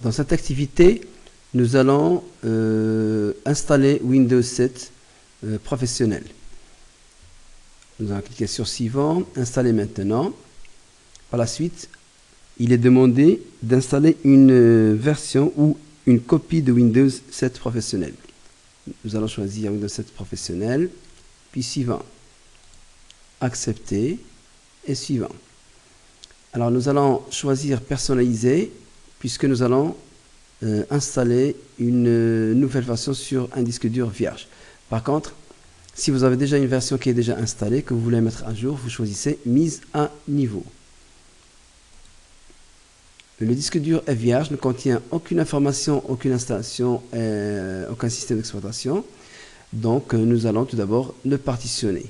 Dans cette activité, nous allons installer Windows 7 professionnel. Nous allons cliquer sur Suivant, Installer maintenant. Par la suite, il est demandé d'installer une version ou une copie de Windows 7 professionnel. Nous allons choisir Windows 7 professionnel, puis Suivant, Accepter et Suivant. Alors nous allons choisir Personnaliser puisque nous allons installer une nouvelle version sur un disque dur vierge. Par contre, si vous avez déjà une version qui est déjà installée, que vous voulez mettre à jour, vous choisissez Mise à niveau. Le disque dur est vierge, ne contient aucune information, aucune installation, aucun système d'exploitation. Donc nous allons tout d'abord le partitionner.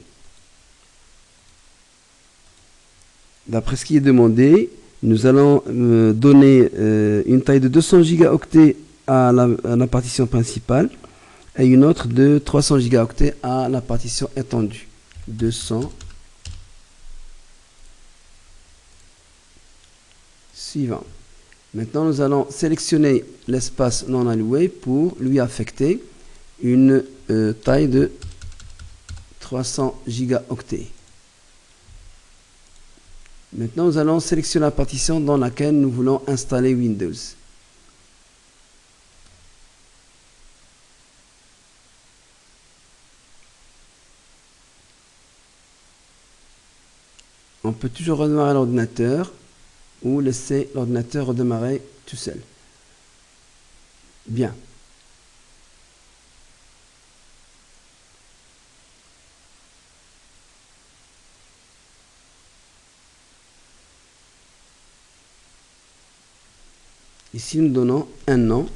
D'après ce qui est demandé, nous allons donner une taille de 200 gigaoctets à la partition principale et une autre de 300 gigaoctets à la partition étendue. 200. Suivant. Maintenant, nous allons sélectionner l'espace non alloué pour lui affecter une taille de 300 gigaoctets. Maintenant, nous allons sélectionner la partition dans laquelle nous voulons installer Windows. On peut toujours redémarrer l'ordinateur ou laisser l'ordinateur redémarrer tout seul. Bien. Ici, nous donnons un nom.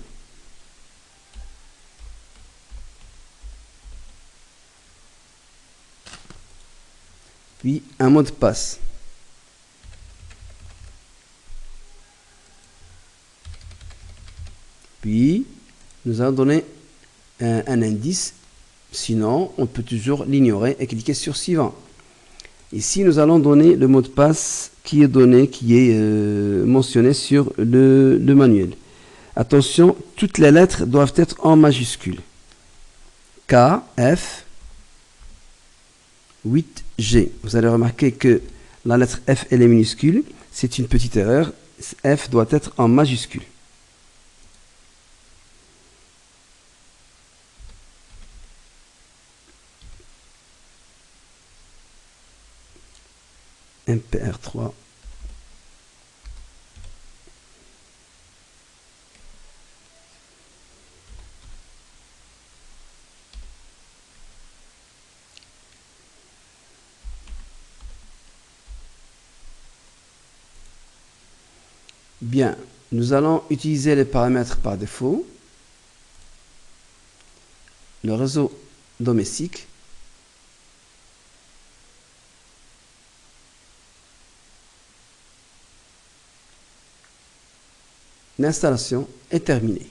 Puis un mot de passe. Puis, nous allons donner un indice. Sinon, on peut toujours l'ignorer et cliquer sur Suivant. Ici, nous allons donner le mot de passe qui est donné, qui est mentionné sur le manuel. Attention, toutes les lettres doivent être en majuscule. K, F, 8G. Vous allez remarquer que la lettre F, elle est minuscule. C'est une petite erreur. F doit être en majuscule. MPR3. Bien, nous allons utiliser les paramètres par défaut. Le réseau domestique. L'installation est terminée.